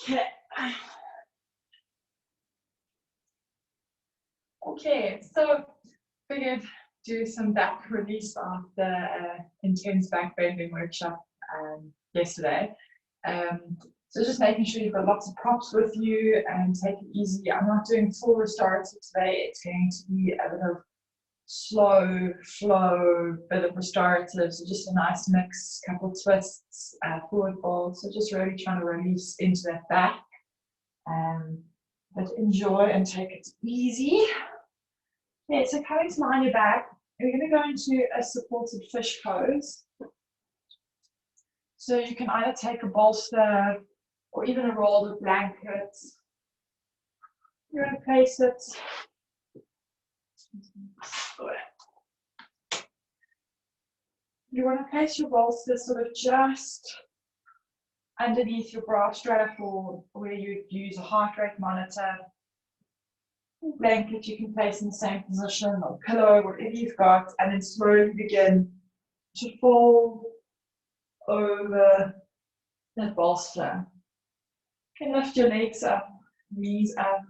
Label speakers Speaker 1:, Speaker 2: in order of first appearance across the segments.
Speaker 1: Okay. Okay, so figured do some back release after intense back bending workshop yesterday. So just making sure you've got lots of props with you and take it easy. I'm not doing full restorative today. It's going to be a bit of slow flow, bit of restorative. So just a nice mix, couple twists, forward fold. So just really trying to release into that back. But enjoy and take it easy. Okay, so coming to lie on your back, we're going to go into a supported fish pose. So you can either take a bolster or even a rolled blanket. You're going to place it. You want to place your bolster sort of just underneath your bra strap or where you use a heart rate monitor. Blanket you can place in the same position, or pillow, whatever you've got, and then slowly begin to fold over that bolster. You can lift your legs up, knees up,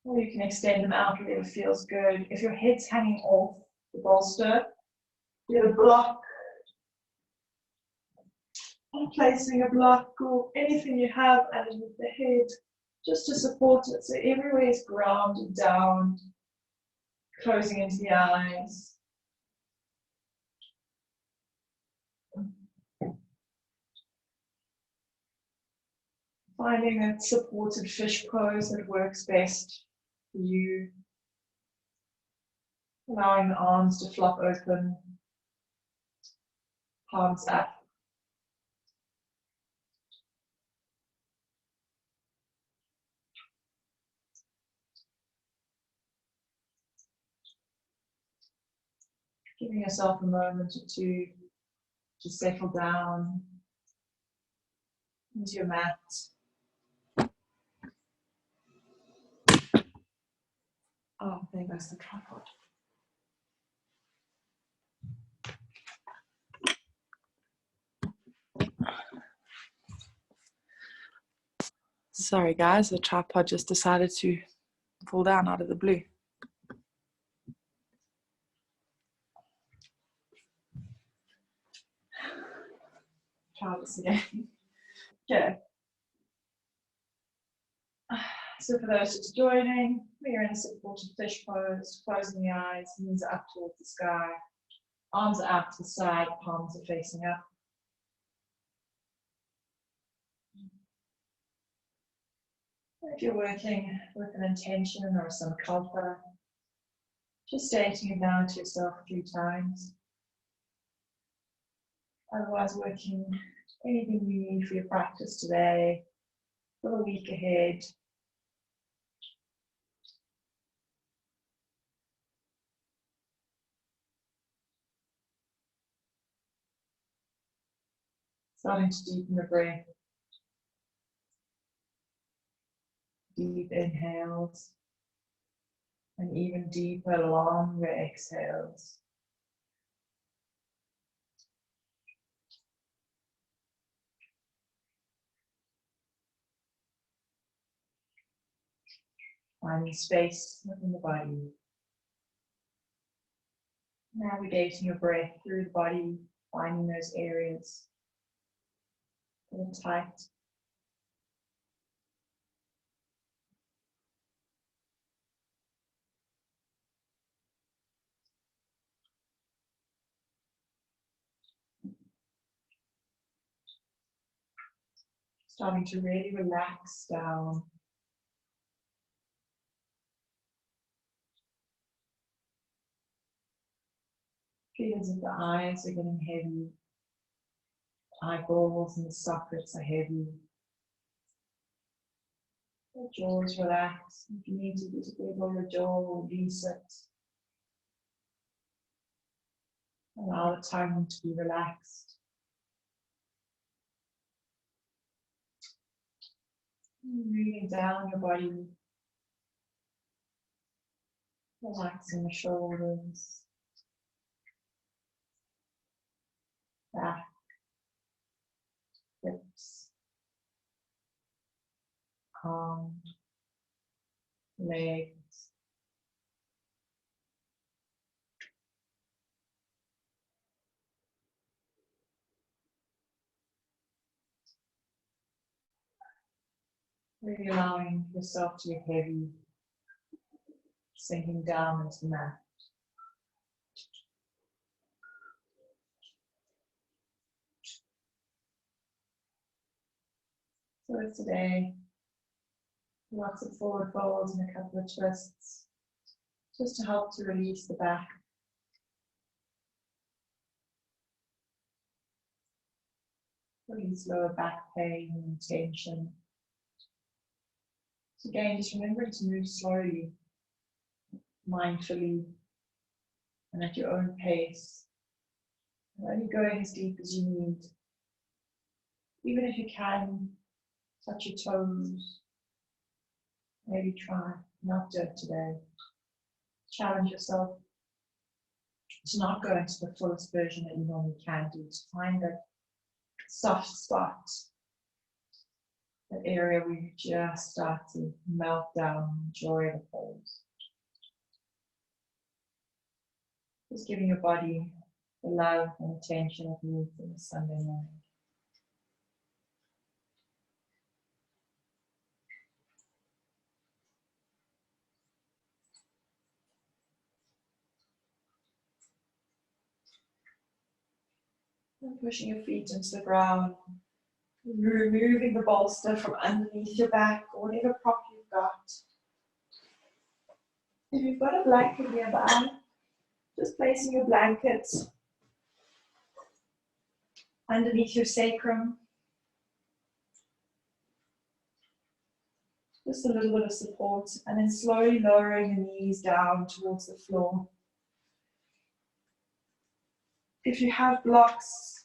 Speaker 1: or you can extend them out wherever feels good. If your head's hanging off the bolster, you have a block, or placing a block or anything you have underneath the head just to support it. So everywhere is grounded down, closing into the eyes. Finding that supported fish pose that works best for you. Allowing the arms to flop open, palms up. Giving yourself a moment or two to settle down into your mat. Oh, there goes the tripod. Sorry guys, the tripod just decided to fall down out of the blue. Try this again. Okay. So for those just joining, we're in a supported fish pose, closing the eyes, knees are up towards the sky, arms are out to the side, palms are facing up. If you're working with an intention or some sankalpa, just stating it down to yourself a few times. Otherwise, working anything you need for your practice today, for the week ahead. Starting to deepen the breath. Deep inhales and even deeper, longer exhales. Finding space within the body. Navigating your breath through the body, finding those areas that are tight. Starting to really relax down. Feel as if the eyes are getting heavy. Eyeballs and the sockets are heavy. The jaw is relaxed. If you need to just wiggle your jaw, release it. Allow the tongue to be relaxed. Moving down your body. Relaxing the shoulders. Back. Hips. arms, legs. Really allowing yourself to be heavy, sinking down into the mat. So today, lots of forward folds and a couple of twists, just to help to release the back. Release lower back pain and tension. So again, just remembering to move slowly, mindfully, and at your own pace. And only going as deep as you need. Even if you can, touch your toes. Maybe try not do it today. Challenge yourself to not go into the fullest version that you normally can do, to find that soft spot, that area where you just start to melt down and enjoy the pose. Just giving your body the love and attention it needs on a Sunday morning. And pushing your feet into the ground, removing the bolster from underneath your back or whatever prop you've got. If you've got a blanket nearby, just placing your blanket underneath your sacrum. Just a little bit of support, and then slowly lowering the knees down towards the floor. If you have blocks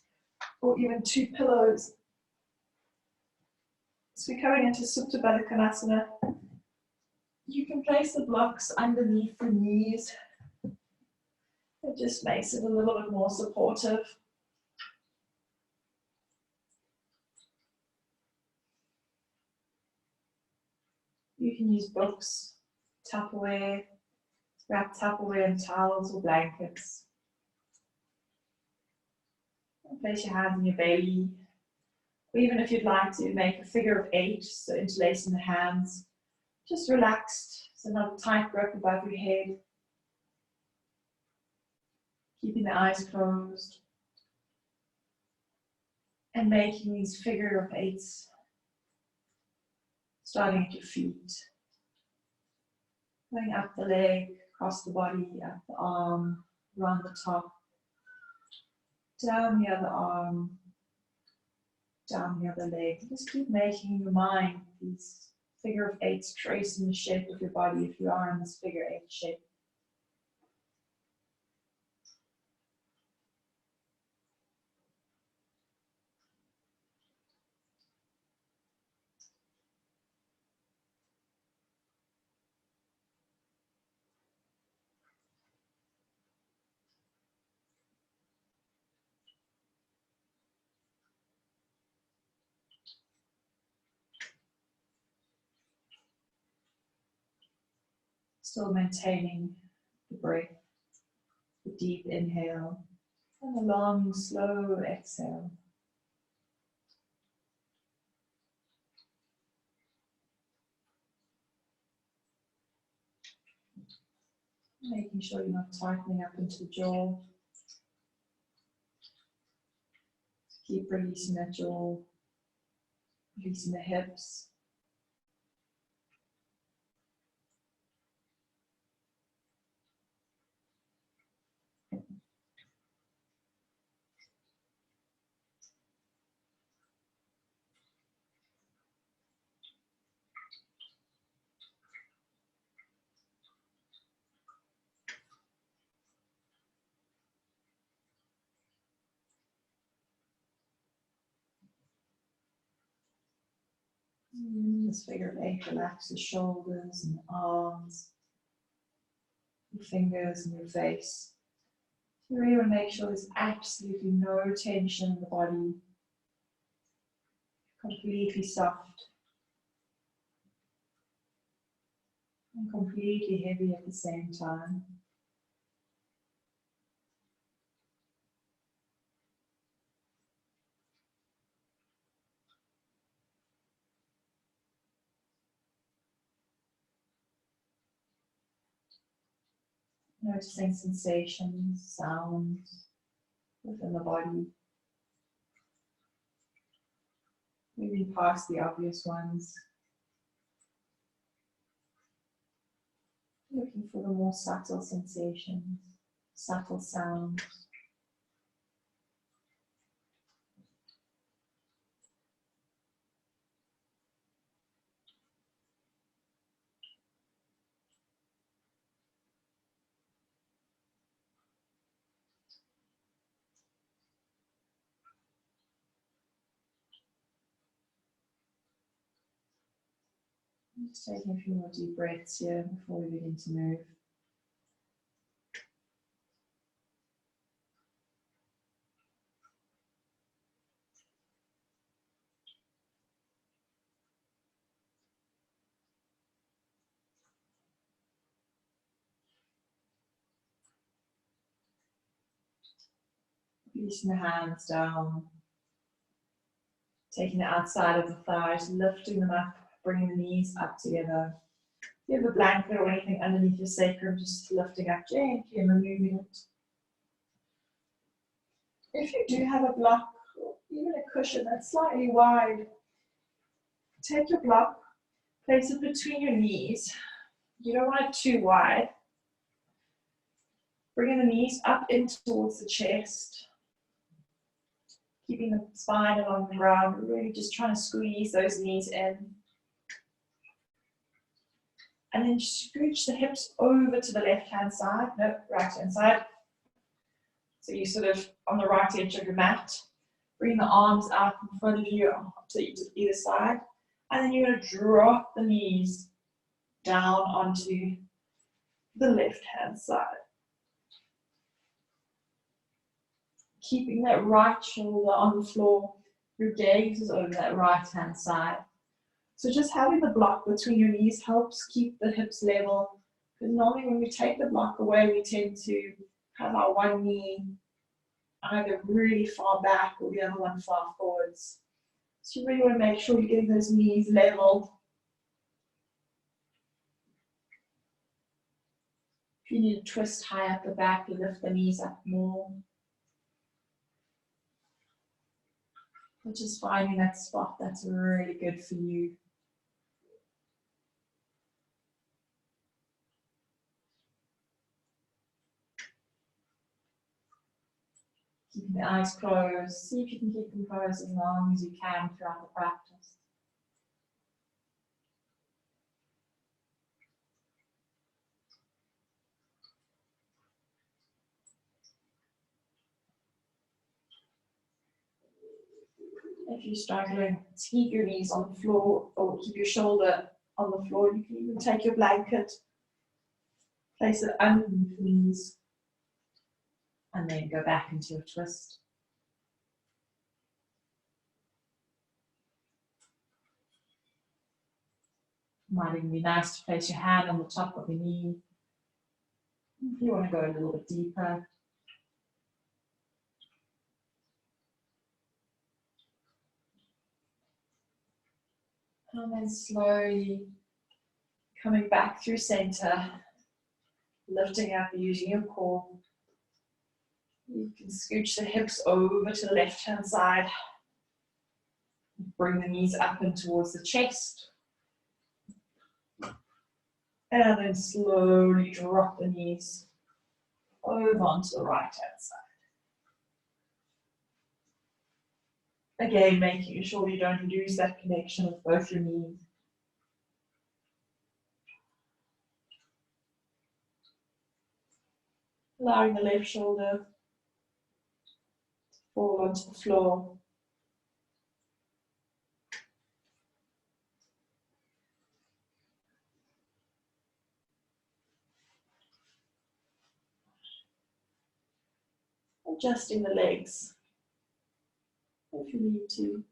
Speaker 1: or even two pillows, so we're coming into Supta Baddha Konasana, you can place the blocks underneath the knees. It just makes it a little bit more supportive. You can use books, Tupperware, wrap Tupperware in towels or blankets. And place your hands in your belly. Or even if you'd like to make a figure of 8, so interlacing the hands, just relaxed, so not a tight grip above your head. Keeping the eyes closed. And making these figure of 8s, starting at your feet. Going up the leg, across the body, up the arm, around the top, down the other arm, down the other leg. Just keep making in your mind these figure of 8s, tracing the shape of your body if you are in this figure 8 shape. Still maintaining the breath, the deep inhale, and the long, slow exhale. Making sure you're not tightening up into the jaw. Keep releasing that jaw, releasing the hips. This figure of 8, relax your shoulders and arms, your fingers and your face. You really want to make sure there's absolutely no tension in the body, completely soft. and completely heavy at the same time. Noticing sensations, sounds within the body. Moving past the obvious ones. Looking for the more subtle sensations, subtle sounds. Just taking a few more deep breaths here before we begin to move. Releasing the hands down. Taking the outside of the thighs, lifting them up, bringing the knees up together. If you have a blanket or anything underneath your sacrum, just lifting up gently and removing it. If you do have a block, or even a cushion that's slightly wide, take your block, place it between your knees. You don't want it too wide. Bringing the knees up in towards the chest. Keeping the spine along the ground, really just trying to squeeze those knees in. And then scooch the hips over to the left-hand side, no, right-hand side. So you're sort of on the right edge of your mat. Bring the arms out in front of you to either side. And then you're going to drop the knees down onto the left-hand side. Keeping that right shoulder on the floor, your gaze is over that right-hand side. So just having the block between your knees helps keep the hips level. Because normally when we take the block away, we tend to have our one knee either really far back or the other one far forwards. So you really want to make sure you're getting those knees level. If you need to twist high up the back, you lift the knees up more. But just finding that spot that's really good for you. Keeping the eyes closed. See if you can keep them closed as long as you can throughout the practice. If you're struggling to keep your knees on the floor or keep your shoulder on the floor, you can even take your blanket, place it underneath the knees, and then go back into a twist. Might even be nice to place your hand on the top of your knee. If you want to go a little bit deeper. And then slowly coming back through center, lifting up using your core. You can scooch the hips over to the left-hand side. Bring the knees up and towards the chest. And then slowly drop the knees over onto the right-hand side. Again, making sure you don't lose that connection with both your knees. Allowing the left shoulder to fall onto the floor. Adjusting the legs if you need to.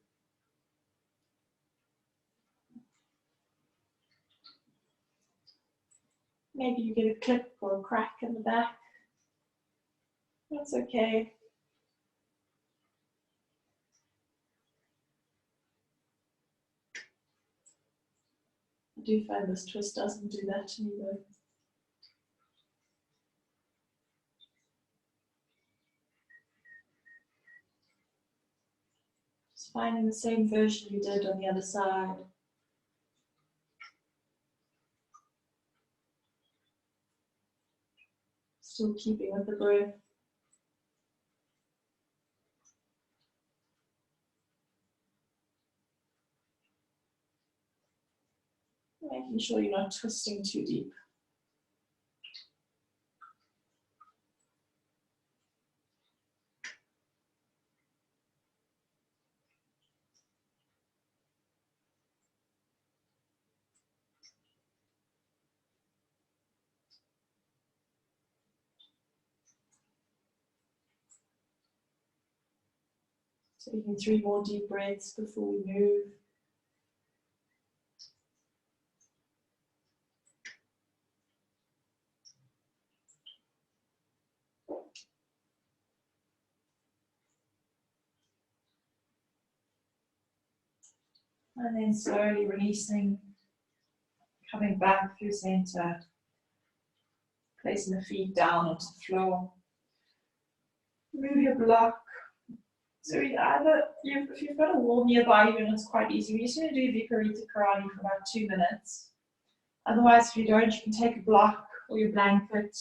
Speaker 2: Maybe you get a clip or a crack in the back. That's okay. I do find this twist doesn't do that to me though. Just finding the same version you did on the other side. Still keeping with the breath. Making sure you're not twisting too deep. Taking 3 more deep breaths before we move. And then slowly releasing, coming back through center, placing the feet down onto the floor. Move your block. So either, if you've got a wall nearby you and it's quite easy, we're just going to do Viparita Karani for about 2 minutes. Otherwise, if you don't, you can take a block or your blanket.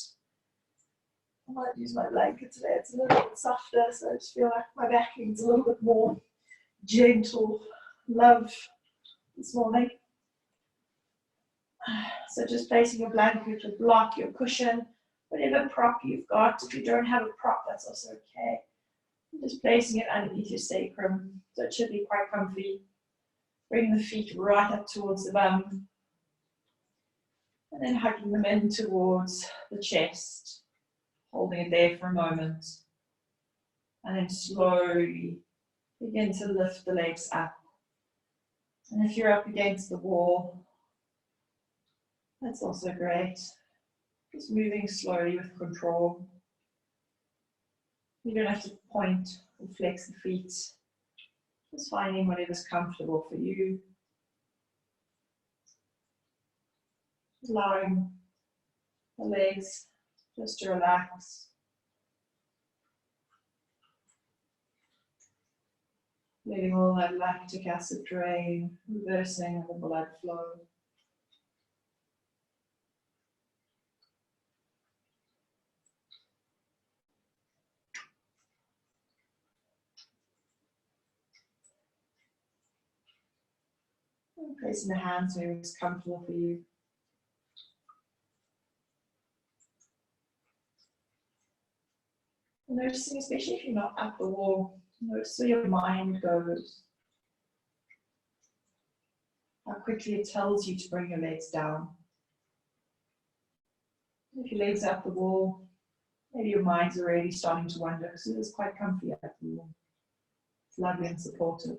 Speaker 2: I might use my blanket today, it's a little bit softer, so I just feel like my back needs a little bit more gentle love this morning. So just placing your blanket, your block, your cushion, whatever prop you've got. If you don't have a prop, that's also okay. Just placing it underneath your sacrum, so it should be quite comfy. Bring the feet right up towards the bum. And then hugging them in towards the chest. Holding it there for a moment. And then slowly begin to lift the legs up. And if you're up against the wall, that's also great. Just moving slowly with control. You don't have to point or flex the feet. Just finding whatever's comfortable for you. Allowing the legs just to relax. Letting all that lactic acid drain, reversing the blood flow. And placing the hands where it's comfortable for you. And noticing, especially if you're not at the wall, notice where your mind goes. How quickly it tells you to bring your legs down. If your legs are at the wall, maybe your mind's already starting to wander because it is quite comfy at the wall. It's lovely and supportive.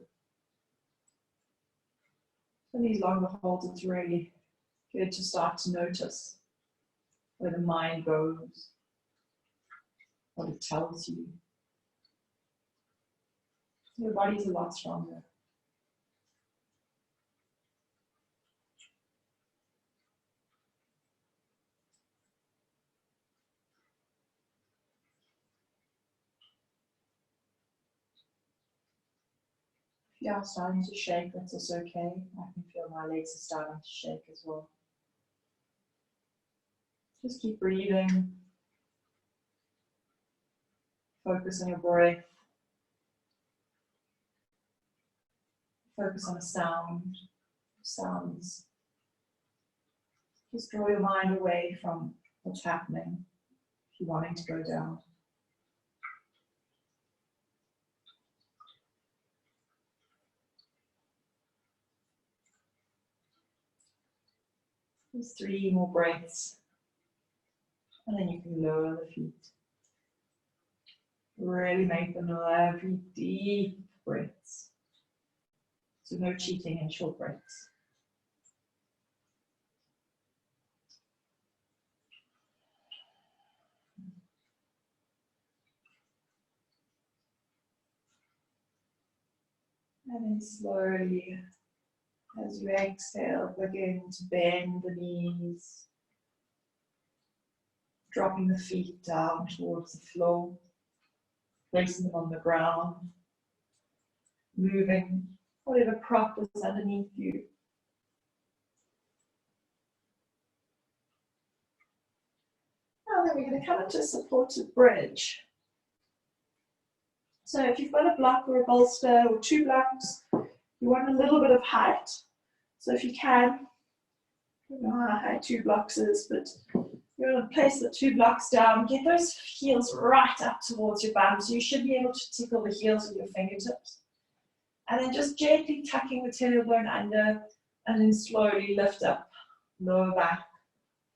Speaker 2: So these longer holds, it's really good to start to notice where the mind goes, what it tells you. Your body's a lot stronger. If you are starting to shake, that's also okay. I can feel my legs are starting to shake as well. Just keep breathing. Focus on your breath. Focus on the sounds. Just draw your mind away from what's happening if you're wanting to go down. Just 3 more breaths. And then you can lower the feet. Really make them lovely, deep breaths. So no cheating in short breaths. And then slowly, as you exhale, begin to bend the knees, dropping the feet down towards the floor, placing them on the ground, moving whatever prop is underneath you. Now then we're going to come into a supported bridge. So if you've got a block or a bolster or two blocks, you want a little bit of height. So if you can, I don't know how high 2 blocks is, but you're going to place the 2 blocks down, get those heels right up towards your bum, so you should be able to tickle the heels with your fingertips. And then just gently tucking the tailbone under, and then slowly lift up, lower back,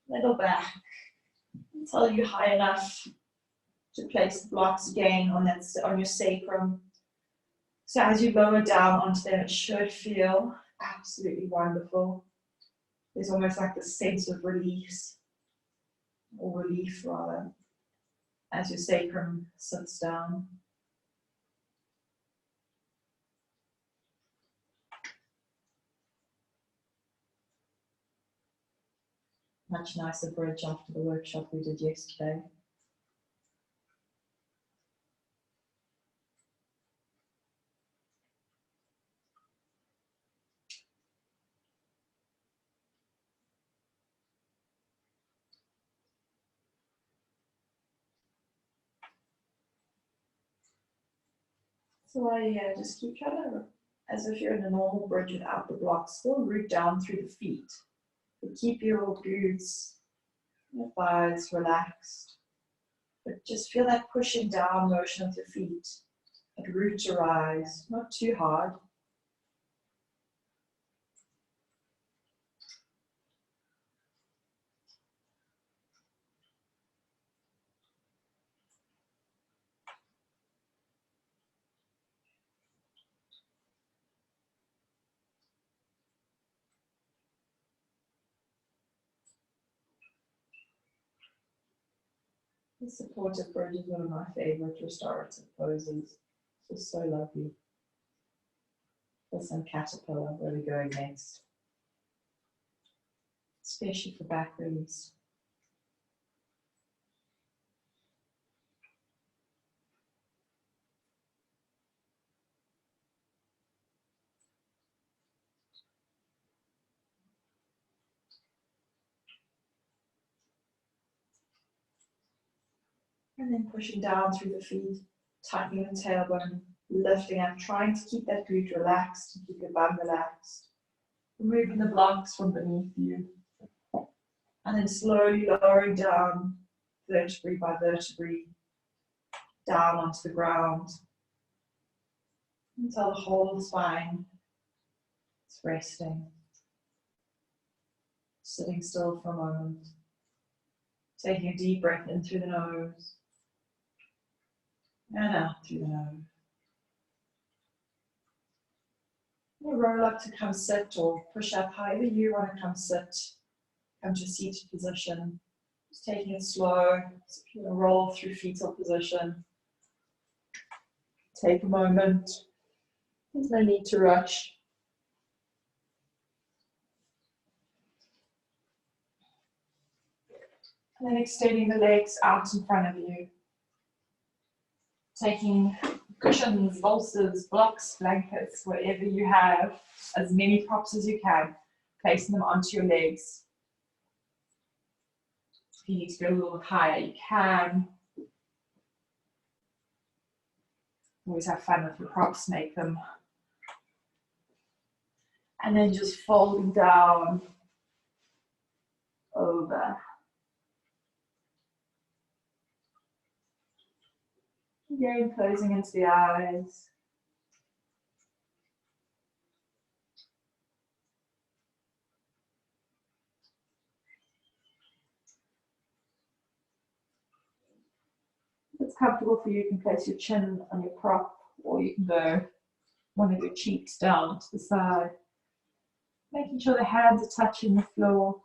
Speaker 2: middle back, until you're high enough to place the blocks again on your sacrum. So as you lower down onto them, it should feel absolutely wonderful. There's almost like this sense of release, or relief rather, as your sacrum sits down. Much nicer bridge after the workshop we did yesterday. So while you're here, just keep trying to, as if you're in a normal bridge without the blocks, still root down through the feet. But keep your glutes, your thighs relaxed. But just feel that pushing down motion of your feet. That root to rise, not too hard. The supportive bridge is one of my favorite restorative poses. It's just so lovely. For some caterpillar, where we're going next. Especially for back release. And then pushing down through the feet, tightening the tailbone, lifting up, trying to keep that glute relaxed, keep your bum relaxed. Removing the blocks from beneath you. And then slowly lowering down, vertebrae by vertebrae, down onto the ground, until the whole spine is resting. Sitting still for a moment. Taking a deep breath in through the nose. And out through the nose. You roll up to come sit or push up, however you want to come sit. Come to a seated position. Just taking it slow. So if you want to roll through fetal position. Take a moment. There's no need to rush. And then extending the legs out in front of you. Taking cushions, bolsters, blocks, blankets, whatever you have, as many props as you can, placing them onto your legs. If you need to go a little higher, you can. Always have fun with your props, make them. And then just folding down over. Again, closing into the eyes. If it's comfortable for you, you can place your chin on your prop, or you can go one of your cheeks down to the side. Making sure the hands are touching the floor.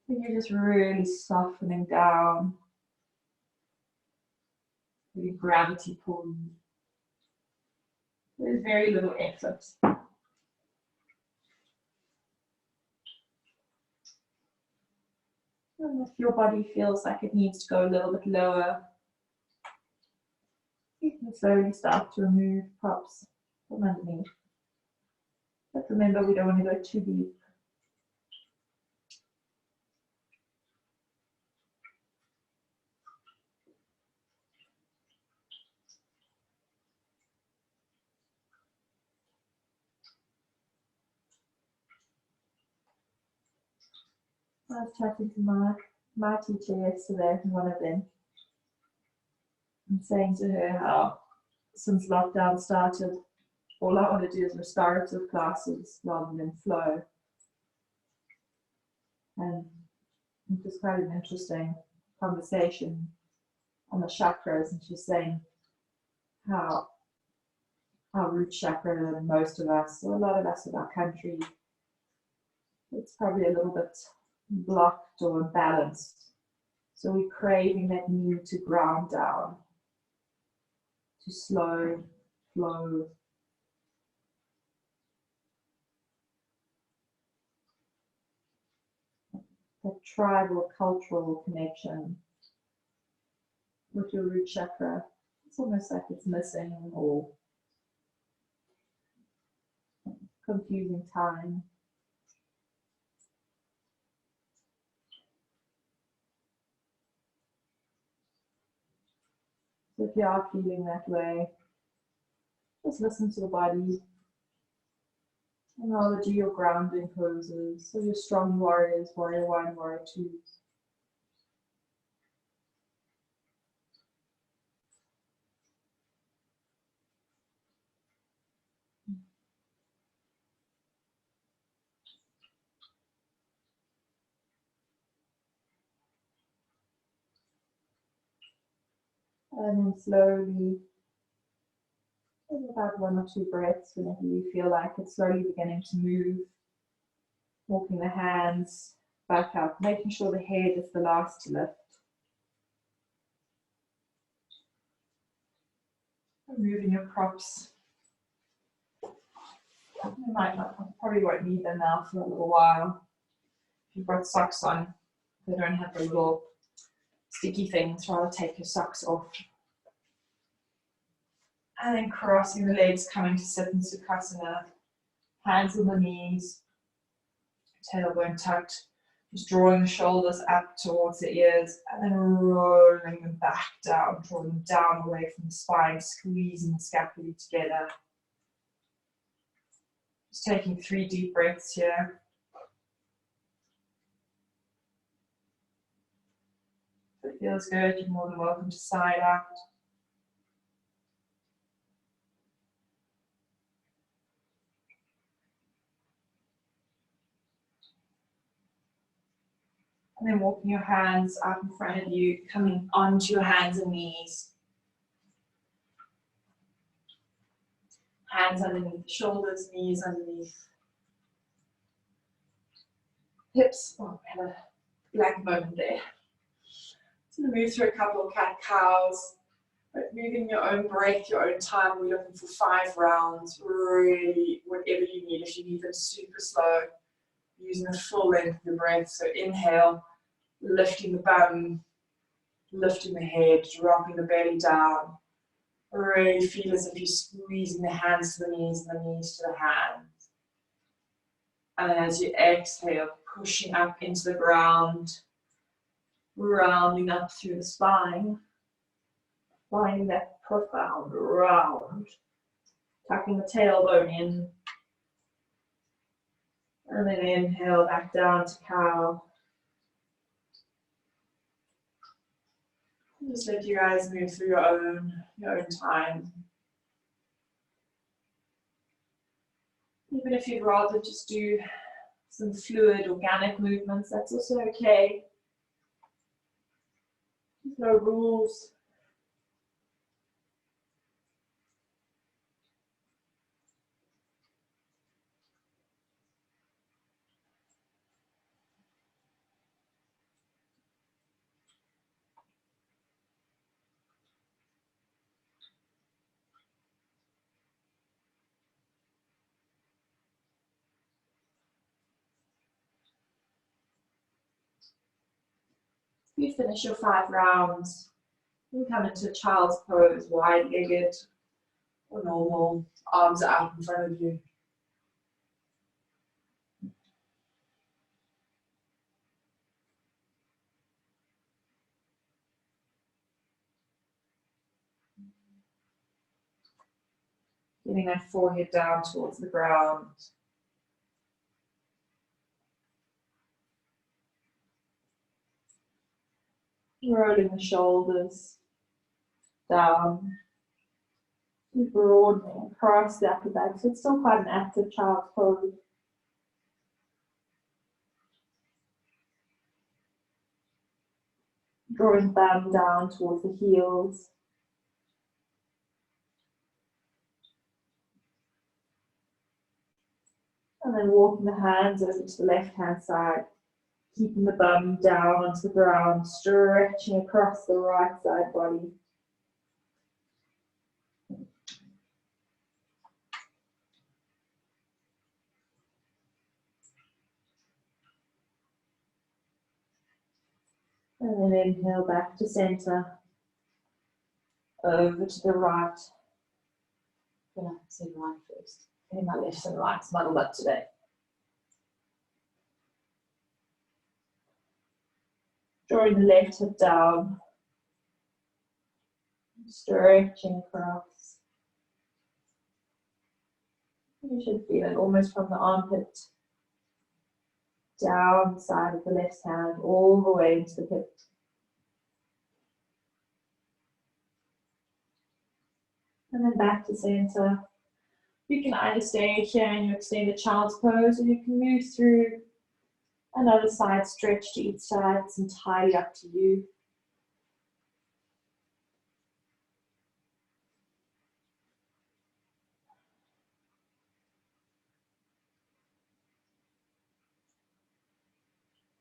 Speaker 2: And you're just really softening down. Really gravity pulling. There's very little effort. And if your body feels like it needs to go a little bit lower, you can slowly start to remove props from underneath. But remember, we don't want to go too deep. I was chatting to my teacher yesterday, one of them, and saying to her how since lockdown started, all I want to do is restorative classes rather than flow. And it was quite an interesting conversation on the chakras, and she's saying how our root chakra, and most of us, or a lot of us in our country, it's probably a little bit blocked or imbalanced. So we're craving that need to ground down, to slow flow. That tribal cultural connection with your root chakra. It's almost like it's missing or confusing time. So if you are feeling that way, just listen to the body. And rather do your grounding poses. So your strong warriors, warrior 1, warrior 2. And then slowly, with about 1 or 2 breaths, whenever you feel like it's slowly beginning to move, walking the hands back up, making sure the head is the last to lift. Removing your props. You probably won't need them now for a little while. If you've got socks on, they don't have the little sticky things, rather take your socks off. And then crossing the legs, coming to sit in Sukhasana. Hands on the knees, tailbone tucked. Just drawing the shoulders up towards the ears and then rolling them back down, drawing them down away from the spine, squeezing the scapula together. Just taking 3 deep breaths here. If it feels good, you're more than welcome to side out. And then walking your hands out in front of you, coming onto your hands and knees. Hands underneath the shoulders, knees underneath hips. Oh, I had a blank moment there. So move through a couple of cat cows, but moving your own breath, your own time. We're looking for 5 rounds, really whatever you need. If you need them super slow, using the full length of the breath. So inhale, lifting the bum, lifting the head, dropping the belly down. Really feel as if you're squeezing the hands to the knees and the knees to the hands. And then as you exhale, pushing up into the ground, rounding up through the spine, finding that profound round, tucking the tailbone in, and then inhale back down to cow. Just let you guys move through your own time. Even if you'd rather just do some fluid, organic movements, that's also okay. There's no rules. You finish your 5 rounds. You come into child's pose, wide-legged or normal, arms are out in front of you. Getting that forehead down towards the ground. Rolling the shoulders down. Broadening across the upper back. So it's still quite an active child's pose. Drawing bum down towards the heels. And then walking the hands over to the left-hand side. Keeping the bum down onto the ground, stretching across the right side body. And then inhale back to center. Over to the right. I'm going to say right first. Getting my left and right muddled up today. Drawing the left hip down. Stretching across. You should feel it almost from the armpit down the side of the left hand, all the way into the hip. And then back to center. You can either stay here and you extend the child's pose, or you can move through another side stretch to each side. It's entirely up to you.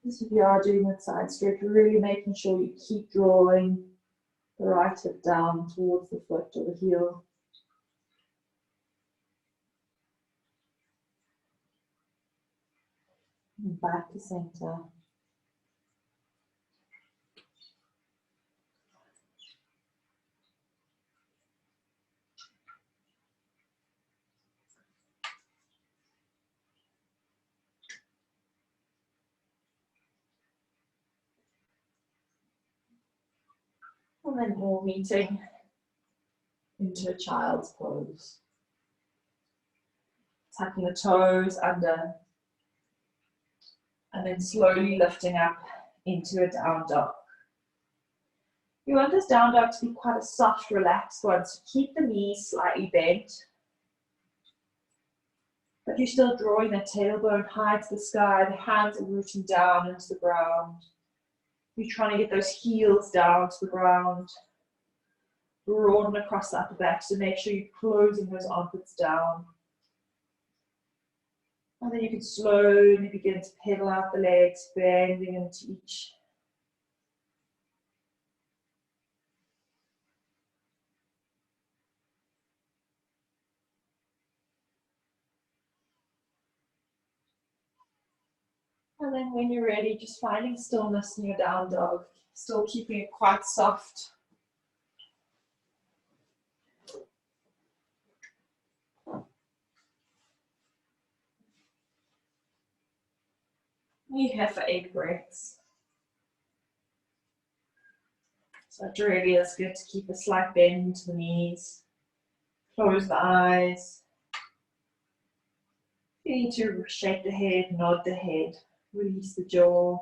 Speaker 2: So if you are doing that side stretch, really making sure you keep drawing the right hip down towards the foot or the heel. And back to center. And then more meeting into a child's pose. Tucking the toes under. And then slowly lifting up into a down dog. You want this down dog to be quite a soft, relaxed one. So keep the knees slightly bent. But you're still drawing that tailbone high to the sky. The hands are rooting down into the ground. You're trying to get those heels down to the ground. Broaden across the upper back, so make sure you're closing those armpits down. And then you can slowly begin to pedal out the legs, bending into each. And then when you're ready, just finding stillness in your down dog, still keeping it quite soft. You're here for 8 breaths. So it really is good to keep a slight bend to the knees. Close the eyes. You need to shake the head, nod the head, release the jaw.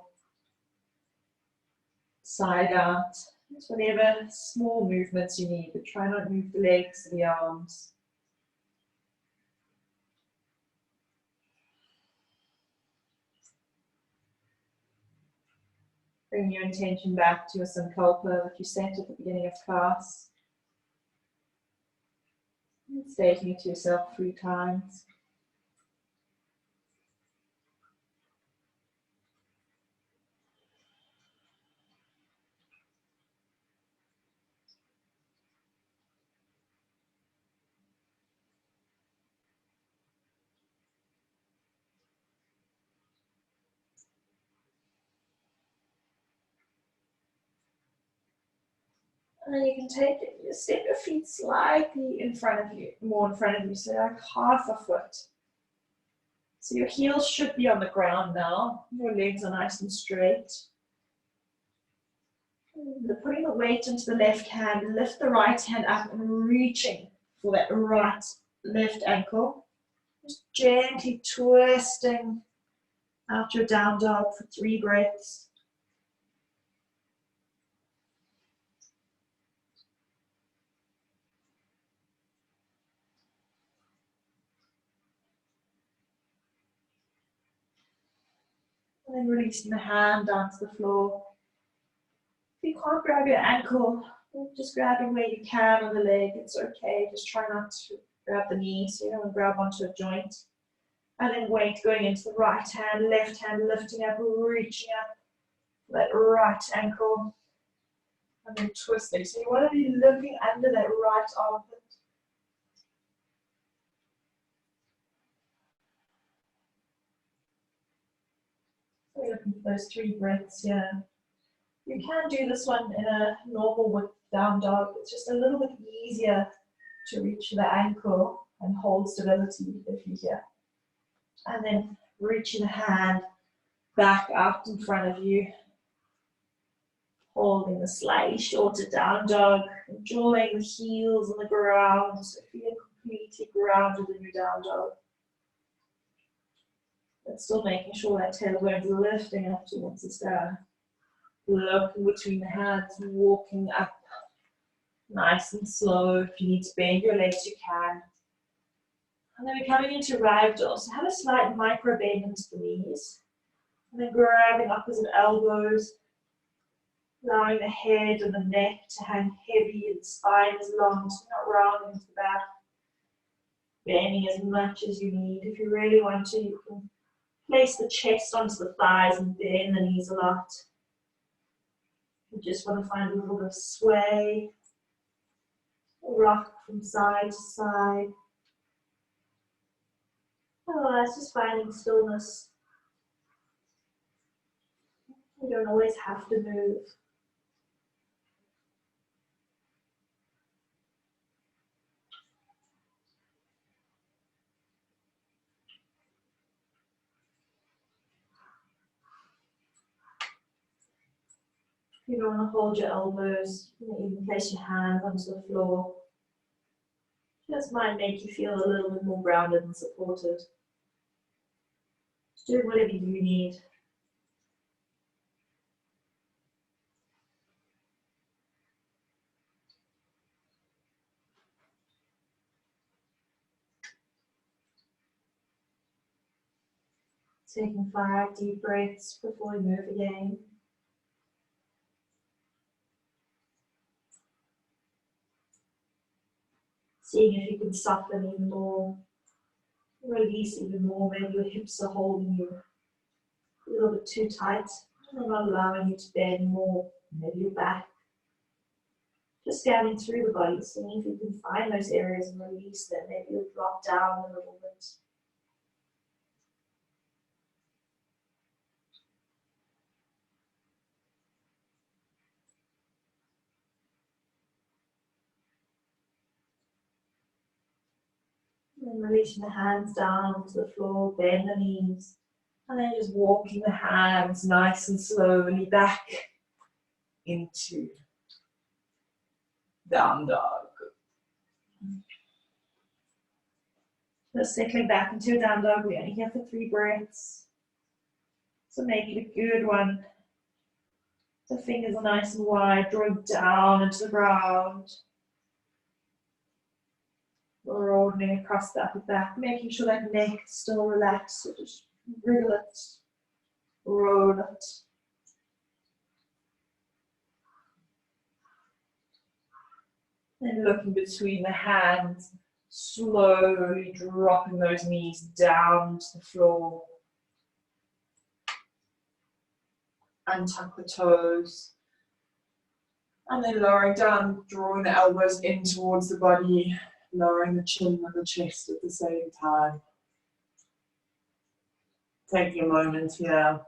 Speaker 2: Side out. Just whatever small movements you need, but try not to move the legs, the arms. Bring your intention back to your sankalpa that you set at the beginning of class. And stating it to yourself 3 times. And then you can take it, you step your feet slightly in front of you, more in front of you, so like half a foot. So your heels should be on the ground now. Your legs are nice and straight. Putting the weight into the left hand, lift the right hand up and reaching for that right left ankle. Just gently twisting out your down dog for 3 breaths. And then releasing the hand down to the floor. If you can't grab your ankle, just grabbing where you can on the leg, it's okay. Just try not to grab the knee so you don't grab onto a joint. And then weight going into the right hand, left hand lifting up, reaching up that right ankle. And then twisting. So you want to be looking under that right armpit. So we're looking for those 3 breaths here. You can do this one in a normal with down dog. It's just a little bit easier to reach the ankle and hold stability if you're here. And then reaching the hand back out in front of you. Holding the slightly shorter down dog, enjoying the heels on the ground, so feeling completely grounded in your down dog. But still making sure that tailbone is lifting up towards the sky. Looking between the hands, walking up nice and slow. If you need to bend your legs, you can. And then we're coming into ragdoll. So have a slight micro bend into the knees. And then grabbing opposite elbows. Allowing the head and the neck to hang heavy and the spine is long, so not rounding to the back. Bending as much as you need. If you really want to, you can place the chest onto the thighs and bend the knees a lot. You just want to find a little bit of sway. Rock from side to side. Otherwise, just finding stillness. You don't always have to move. You don't want to hold your elbows, you can even place your hands onto the floor. Just might make you feel a little bit more grounded and supported. Just do whatever you need. Taking 5 deep breaths before we move again. Seeing if you can soften even more, release even more. Maybe your hips are holding you a little bit too tight, and they're not allowing you to bend more. Maybe your back. Just scanning through the body, seeing if you can find those areas and release them. Maybe you'll drop down a little bit. And releasing the hands down to the floor, bend the knees. And then just walking the hands nice and slowly back into down dog. Just settling back into down dog. We're only here for 3 breaths. So make it a good one. The fingers are nice and wide, drawing down into the ground. Broadening across the upper back, making sure that neck is still relaxed. So just wriggle it, roll it. And looking between the hands, slowly dropping those knees down to the floor. Untuck the toes. And then lowering down, drawing the elbows in towards the body. Lowering the chin and the chest at the same time. Taking a moment here.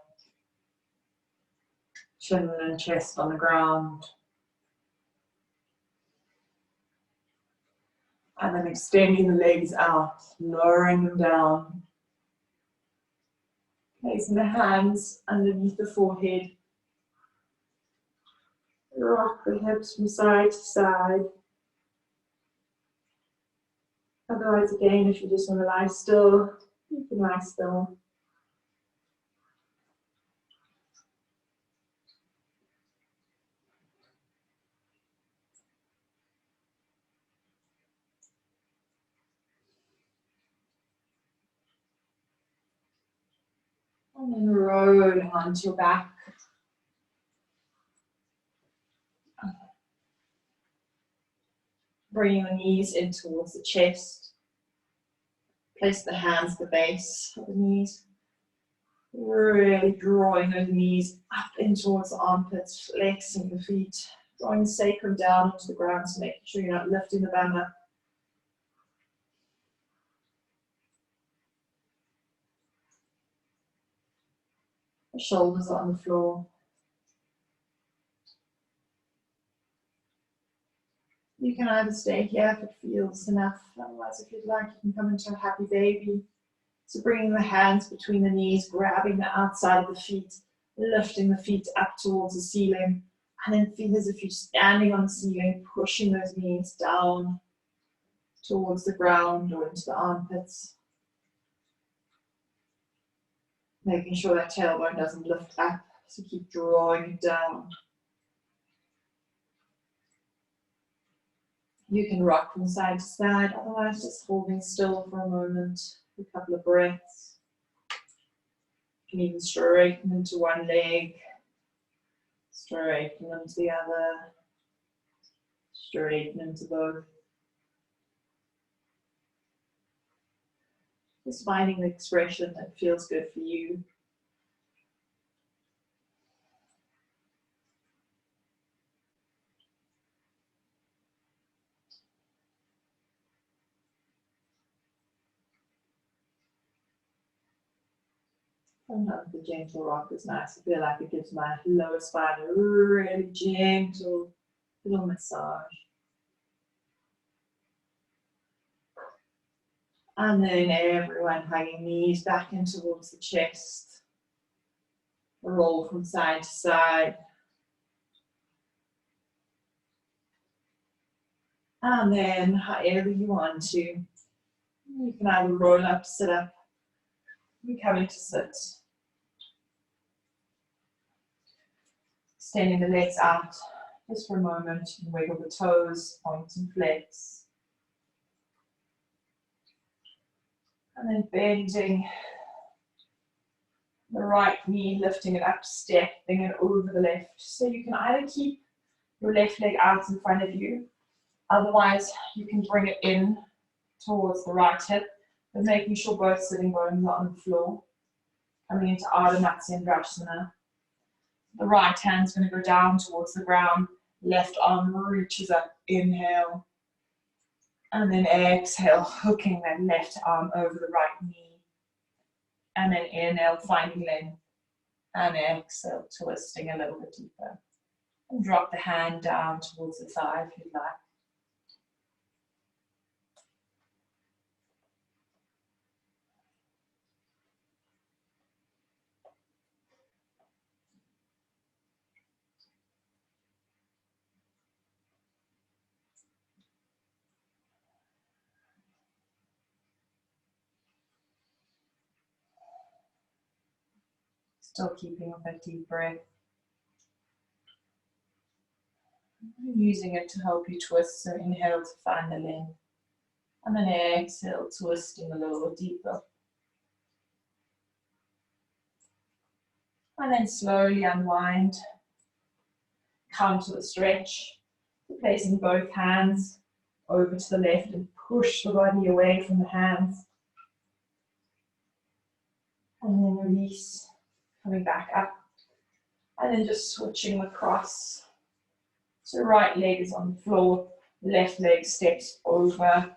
Speaker 2: Chin and chest on the ground. And then extending the legs out, lowering them down. Placing the hands underneath the forehead. Rock the hips from side to side. Otherwise, again, if you just want to lie still, you can lie still. And then rolling onto your back. Bring your knees in towards the chest. Place the hands at the base of the knees. Really drawing those knees up in towards the armpits, flexing the feet, drawing the sacrum down onto the ground, so making sure you're not lifting the bum up. The shoulders are on the floor. You can either stay here if it feels enough, otherwise if you'd like, you can come into a happy baby. So bringing the hands between the knees, grabbing the outside of the feet, lifting the feet up towards the ceiling, and then feel as if you're standing on the ceiling, pushing those knees down towards the ground or into the armpits. Making sure that tailbone doesn't lift up, so keep drawing it down. You can rock from side to side, otherwise just holding still for a moment, a couple of breaths. You can even straighten into one leg, straighten into the other, straighten into both. Just finding the expression that feels good for you. Sometimes the gentle rock is nice. I feel like it gives my lower spine a really gentle little massage. And then everyone hugging knees back in towards the chest. Roll from side to side. And then however you want to, you can either roll up, sit up, you come into sit. Extending the legs out just for a moment. You can wiggle the toes, point and flex. And then bending the right knee, lifting it up, stepping it over the left. So you can either keep your left leg out in front of you, otherwise you can bring it in towards the right hip, but making sure both sitting bones are on the floor. Coming into Ardha Matsyendrasana. The right hand's going to go down towards the ground, left arm reaches up, inhale. And then exhale, hooking that left arm over the right knee. And then inhale, finding length. And exhale, twisting a little bit deeper. And drop the hand down towards the thigh if you'd like. Still keeping with that deep breath. Using it to help you twist, so inhale to find the length. And then exhale, twisting a little bit deeper. And then slowly unwind. Come to a stretch. Placing both hands over to the left and push the body away from the hands. And then release, coming back up. And then just switching across. So right leg is on the floor, left leg steps over.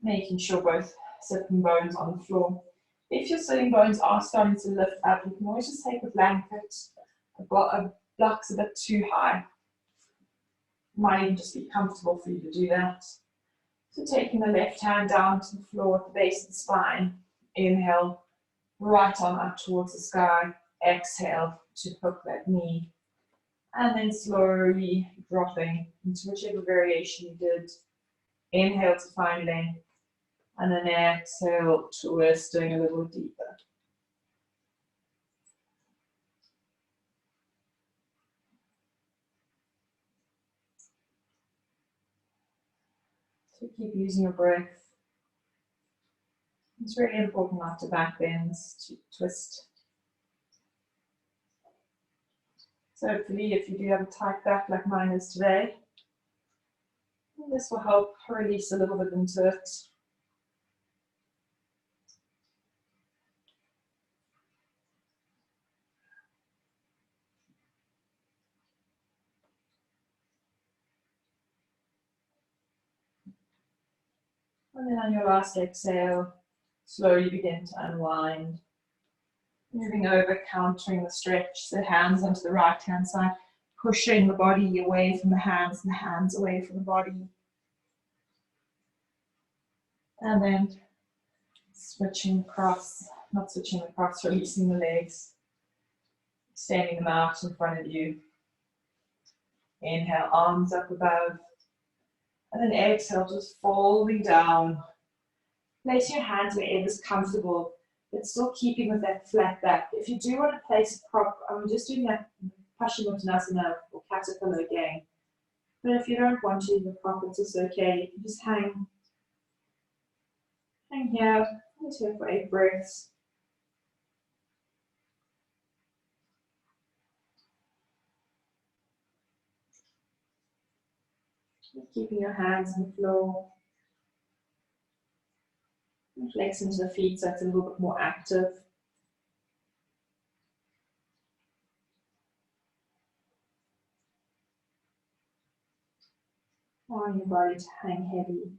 Speaker 2: Making sure both sitting bones on the floor. If your sitting bones are starting to lift up, you can always just take a blanket. I've got a block's a bit too high. Might even just be comfortable for you to do that. So taking the left hand down to the floor at the base of the spine. Inhale, right arm up towards the sky. Exhale to hook that knee. And then slowly dropping into whichever variation you did. Inhale to find length. And then exhale, twisting a little deeper. So keep using your breath. It's really important not to back bends, to twist. So hopefully if you do have a tight back like mine is today, this will help release a little bit into it. And then on your last exhale, slowly begin to unwind. Moving over, countering the stretch, the hands onto the right hand side, pushing the body away from the hands and the hands away from the body. And then switching across, not switching across, releasing the legs, extending them out in front of you. Inhale, arms up above. And then exhale, just folding down. Place your hands wherever's comfortable, but still keeping with that flat back. If you do want to place a prop, I'm just doing that Paschimottanasana or caterpillar again. But if you don't want to use the prop, it's just okay. You can just hang here. Just here for 8 breaths. Just keeping your hands on the floor. And flex into the feet so it's a little bit more active. Allowing your body to hang heavy.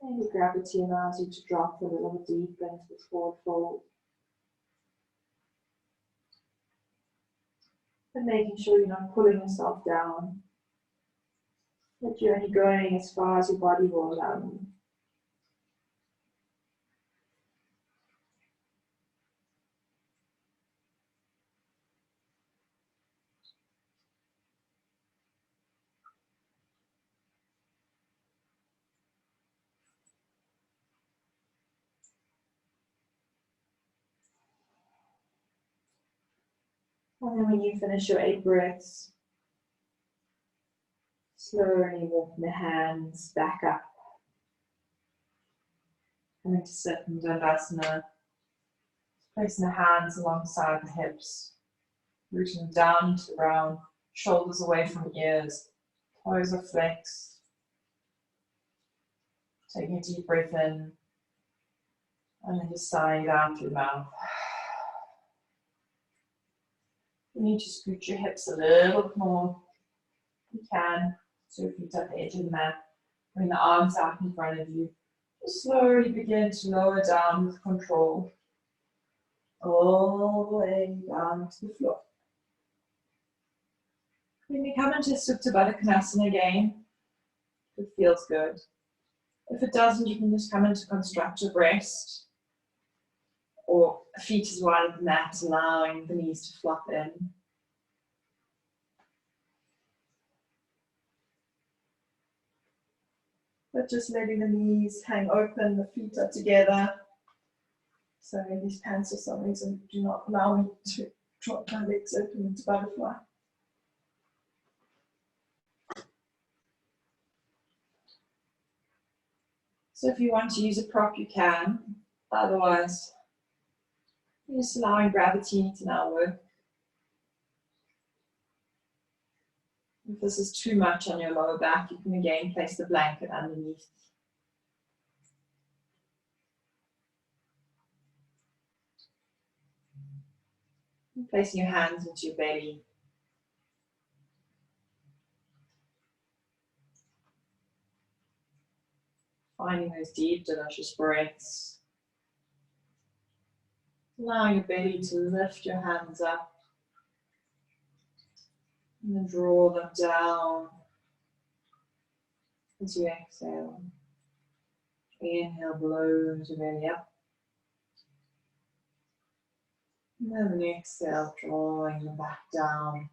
Speaker 2: Maybe gravity allows you to drop a little deeper into the forward fold. And making sure you're not pulling yourself down. That you're only going as far as your body will allow you. And then when you finish your 8 breaths, slowly walking the hands back up. Coming to sit in Dandasana. Placing the hands alongside the hips. Rooting them down into the ground. Shoulders away from ears. Toes are flexed. Taking a deep breath in. And then just sighing down through the mouth. You need to scoot your hips a little bit more. You can. So your feet at the edge of the mat. Bring the arms out in front of you. Just slowly begin to lower down with control. All the way down to the floor. When you come into Supta Baddha Konasana again, if it feels good. If it doesn't, you can just come into constructive rest. Or feet as wide as the mat, allowing the knees to flop in. But just letting the knees hang open, the feet are together. So these pants for some reason do not allow me to drop my legs open into butterfly. So So if you want to use a prop, you can. Otherwise, you're just allowing gravity to now work. If this is too much on your lower back, you can again place the blanket underneath. And placing your hands into your belly. Finding those deep, delicious breaths. Allow your belly to lift your hands up. And then draw them down as you exhale. Inhale, blows your belly up. And then exhale, drawing them back down.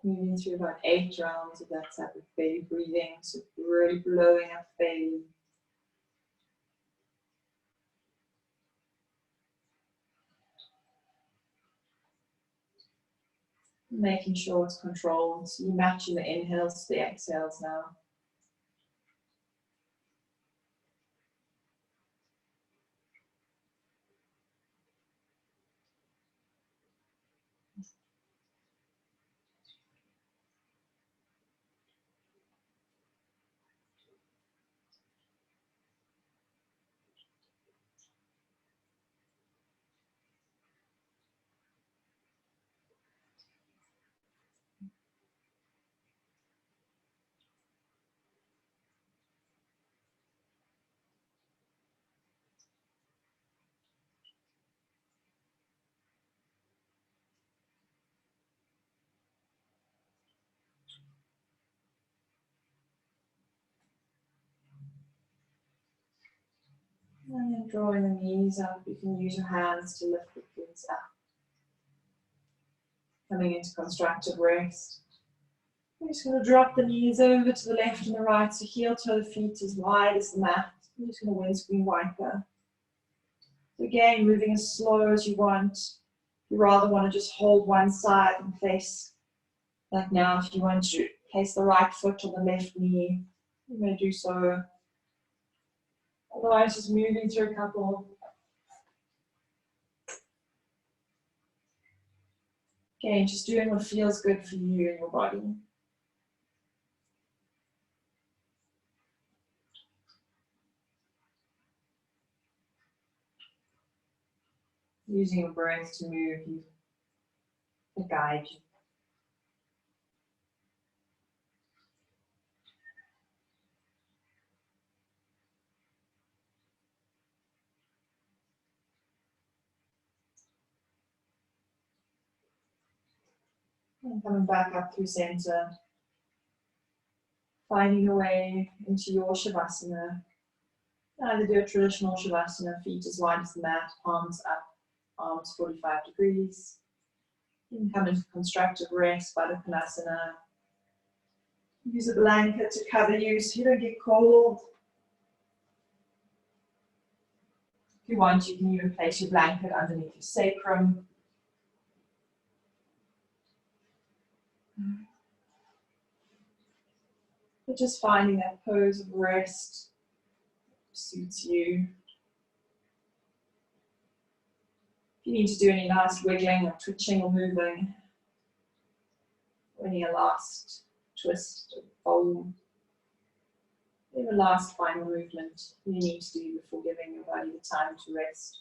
Speaker 2: Moving through about 8 rounds of that type of belly breathing. So really blowing up belly. Making sure it's controlled. So you're matching the inhales to the exhales now. And then drawing the knees up, you can use your hands to lift the feet up. Coming into constructive rest. I'm just going to drop the knees over to the left and the right, so heel toe the feet as wide as the mat. I'm just going to windscreen wiper. So again, moving as slow as you want. You rather want to just hold one side and face. Like now, if you want to place the right foot on the left knee, you may do so. Otherwise, just moving through a couple. Again, just doing what feels good for you and your body. Using your breath to move you, to guide you. And coming back up through center. Finding your way into your Shavasana. Either do a traditional Shavasana, feet as wide as the mat, palms up, arms 45 degrees. You can come into constructive rest, Baddha Konasana. Use a blanket to cover you so you don't get cold. If you want, you can even place your blanket underneath your sacrum. But just finding that pose of rest suits you. If you need to do any nice wiggling or twitching or moving, or any last twist or fold, any last final movement you need to do before giving your body the time to rest.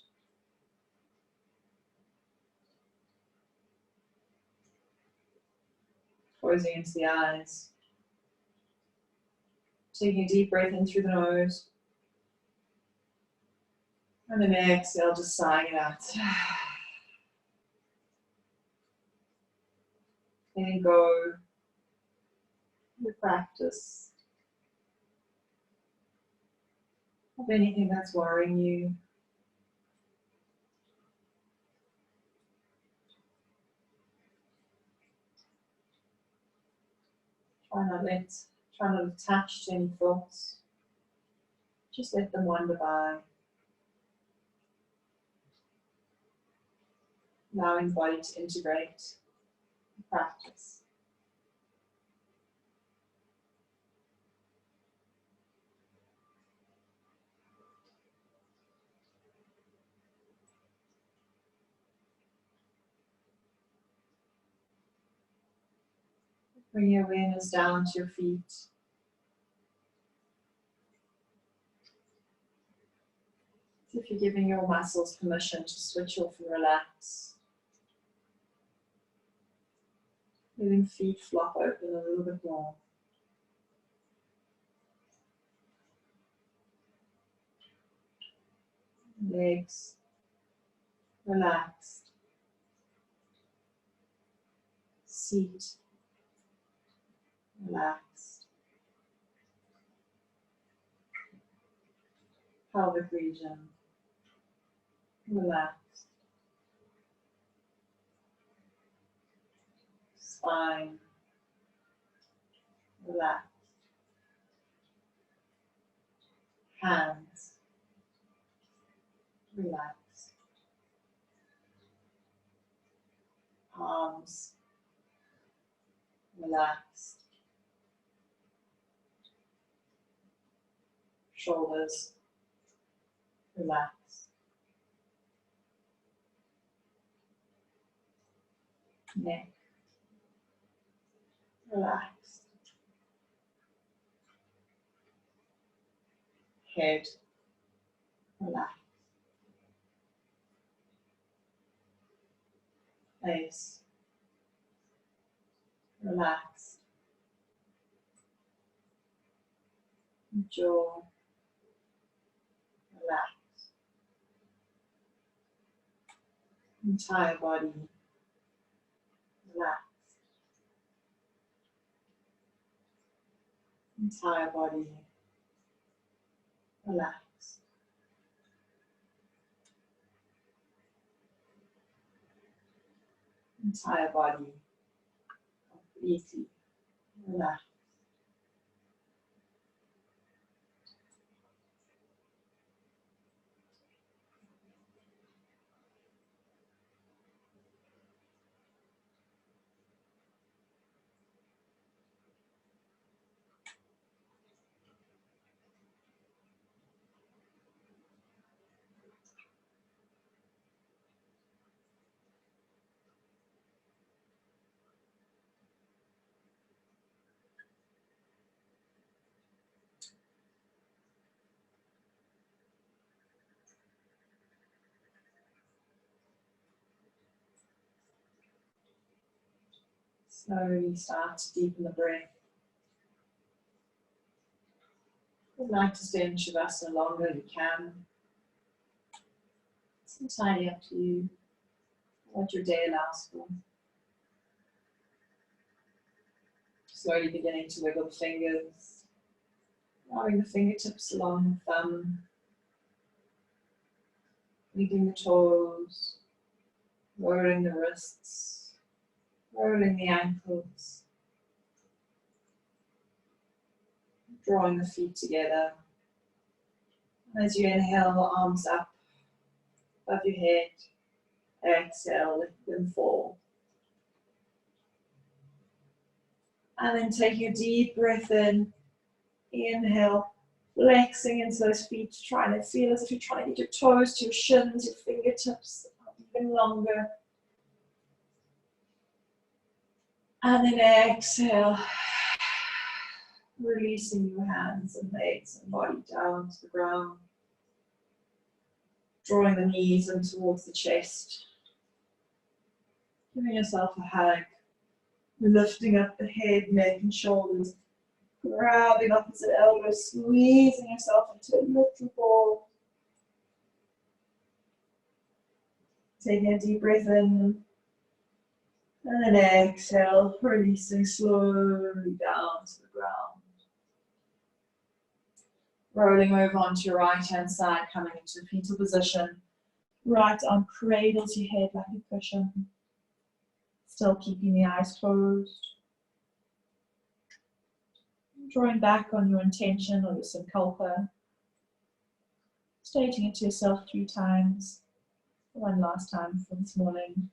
Speaker 2: Closing into the eyes. Taking a deep breath in through the nose. And then exhale, just sighing it out. Letting go the practice of anything that's worrying you. Try not to attach to any thoughts. Just let them wander by. Allowing the body to integrate the practice. Bring your awareness down to your feet. As if you're giving your muscles permission to switch off and relax. Letting feet flop open a little bit more. Legs relaxed. Seat relaxed. Pelvic region relaxed. Spine relaxed. Hands relaxed. Arms relaxed. Shoulders relaxed. Neck relaxed. Head relaxed. Face relaxed. Jaw relaxed. Entire body relaxed. Entire body relaxed. Entire body completely relaxed. Slowly start to deepen the breath. If you'd like to stay in Shavasana longer, you can. It's entirely up to you, what your day allows for. Slowly beginning to wiggle the fingers, allowing the fingertips along the thumb, leading the toes, rolling the wrists, rolling the ankles, drawing the feet together. As you inhale, the arms up above your head. Exhale, let them fall. And then taking a deep breath in. Inhale, flexing into those feet, trying to feel as if you're trying to get your toes to your shins, your fingertips even longer. And then exhale, releasing your hands and legs and body down to the ground. Drawing the knees in towards the chest. Giving yourself a hug. Lifting up the head, neck and shoulders. Grabbing opposite elbows, squeezing yourself into a little ball. Taking a deep breath in. And then exhale, releasing slowly down to the ground. Rolling over onto your right hand side, coming into a fetal position. Right arm cradles your head like a cushion. Still keeping the eyes closed. Drawing back on your intention or your sankalpa. Stating it to yourself 3 times. One last time for this morning.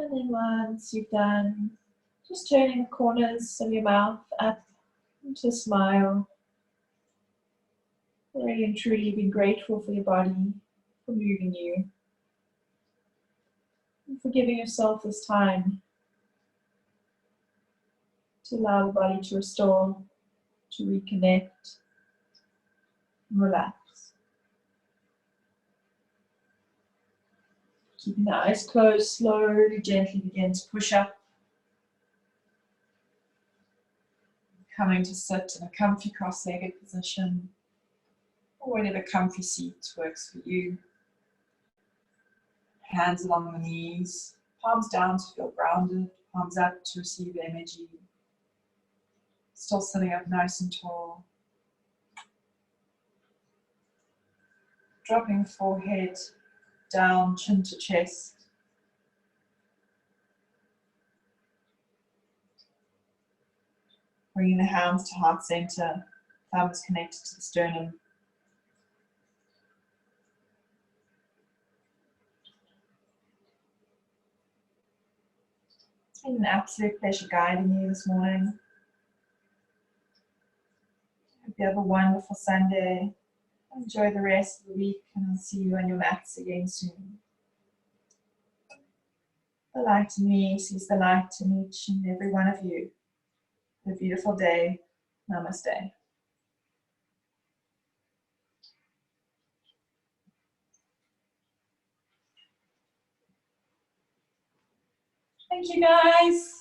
Speaker 2: And then once you've done, just turning the corners of your mouth up into a smile. Really and truly being grateful for your body, for moving you, and for giving yourself this time to allow the body to restore, to reconnect, and relax. Keeping the eyes closed, slowly, gently begin to push up. Coming to sit in a comfy cross-legged position, or whatever comfy seat works for you. Hands along the knees, palms down to feel grounded, palms up to receive energy. Still sitting up nice and tall. Dropping forehead down, chin to chest. Bringing the hands to heart center, thumbs connected to the sternum. It's been an absolute pleasure guiding you this morning. Hope you have a wonderful Sunday. Enjoy the rest of the week, and I'll see you on your mats again soon. The light in me sees the light in each and every one of you. Have a beautiful day. Namaste. Thank you, guys.